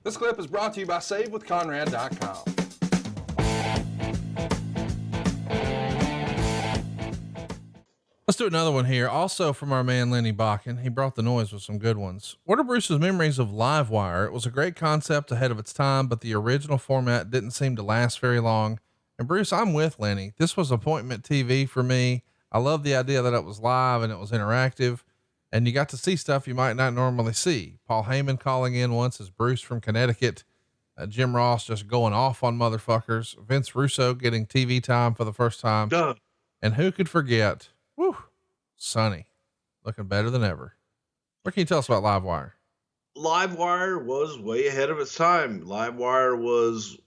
This clip is brought to you by SaveWithConrad.com. Let's do another one here. Also from our man, Lenny Bakken. He brought the noise with some good ones. What are Bruce's memories of Livewire? It was a great concept ahead of its time, but the original format didn't seem to last very long. And Bruce, I'm with Lenny. This was appointment TV for me. I love the idea that it was live and it was interactive and you got to see stuff you might not normally see. Paul Heyman calling in once as Bruce from Connecticut, Jim Ross just going off on motherfuckers, Vince Russo getting TV time for the first time. Duh. And who could forget, Sonny looking better than ever. What can you tell us about Livewire? Livewire was way ahead of its time. Livewire was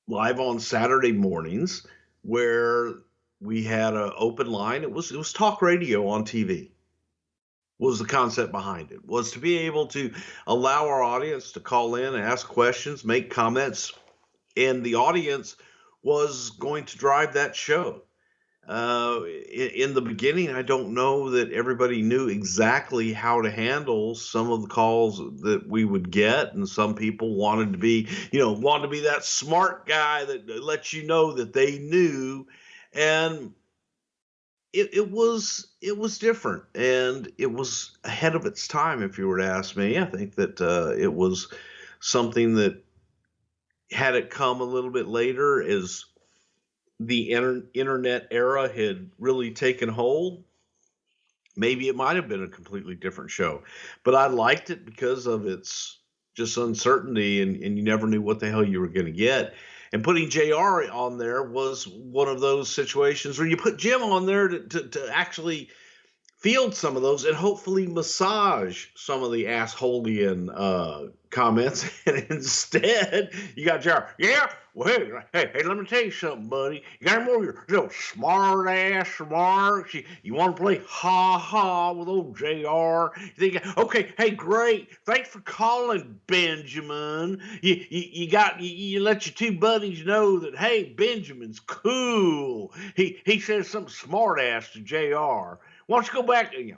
live on Saturday mornings where we had an open line. It was talk radio on TV. Was the concept behind it, was to be able to allow our audience to call in, ask questions, make comments, and the audience was going to drive that show. In the beginning, I don't know that everybody knew exactly how to handle some of the calls that we would get. And some people wanted to be that smart guy that lets you know that they knew. And it was different, and it was ahead of its time. If you were to ask me, I think that, it was something that had it come a little bit later as the internet era had really taken hold, maybe it might have been a completely different show, but I liked it because of its just uncertainty and you never knew what the hell you were going to get. And putting JR on there was one of those situations where you put Jim on there to actually field some of those and hopefully massage some of the assholeian comments. And instead, you got JR. Yeah, well, hey, let me tell you something, buddy. You got any more of your little smart ass remarks? You want to play ha-ha with old JR? You think, okay, hey, great. Thanks for calling, Benjamin. You let your two buddies know that, hey, Benjamin's cool. He says something smart ass to JR. Why don't you go back? And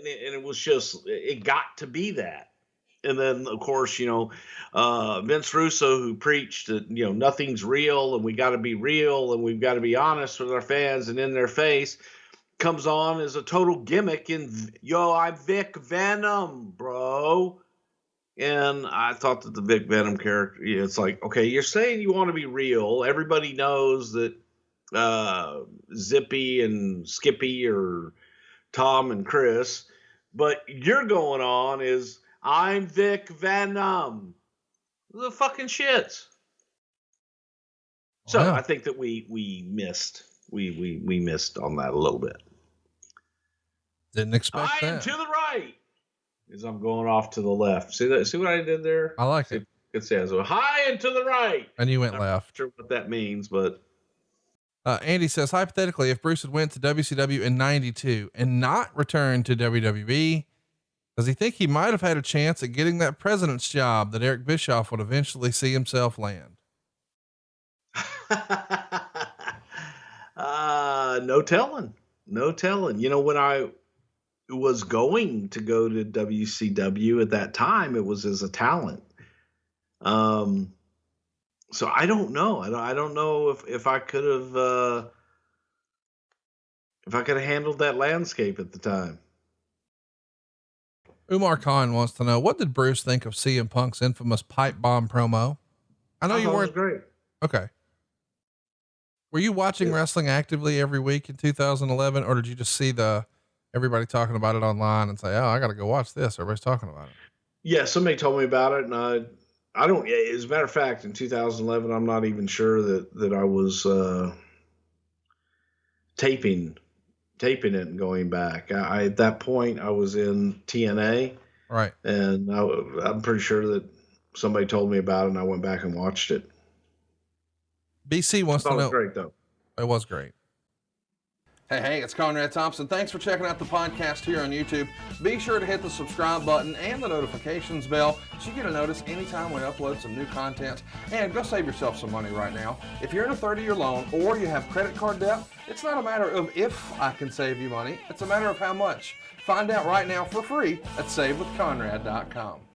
it was just, it got to be that. And then, of course, Vince Russo, who preached that, nothing's real and we got to be real and we've got to be honest with our fans and in their face, comes on as a total gimmick. And I'm Vic Venom, bro. And I thought that the Vic Venom character, it's like, okay, you're saying you want to be real. Everybody knows that Zippy and Skippy are Tom and Chris, but you're going on is I'm Vic Venom. The fucking shits. So Wow. I think that we missed on that a little bit. Didn't expect High that. and to the right as I'm going off to the left. See that? See what I did there? I like it. It says high and to the right. And you went I'm left. not sure what that means, but Andy says, hypothetically, if Bruce had went to WCW in 92 and not returned to WWE, does he think he might have had a chance at getting that president's job that Eric Bischoff would eventually see himself land? No telling. When I was going to go to WCW at that time, it was as a talent. So I don't know. I don't know if I could have handled that landscape at the time. Umar Khan wants to know, what did Bruce think of CM Punk's infamous pipe bomb promo? I know you weren't. Great. Okay. Were you watching wrestling actively every week in 2011, or did you just see everybody talking about it online and say, oh, I got to go watch this. Everybody's talking about it. Yeah. Somebody told me about it, and I don't, as a matter of fact, in 2011, I'm not even sure that I was, taping it and going back. At that point I was in TNA. Right. And I'm pretty sure that somebody told me about it and I went back and watched it. BC wants to know. It was great though. It was great. Hey, it's Conrad Thompson. Thanks for checking out the podcast here on YouTube. Be sure to hit the subscribe button and the notifications bell so you get a notice anytime we upload some new content. And go save yourself some money right now. If you're in a 30-year loan or you have credit card debt, it's not a matter of if I can save you money. It's a matter of how much. Find out right now for free at SaveWithConrad.com.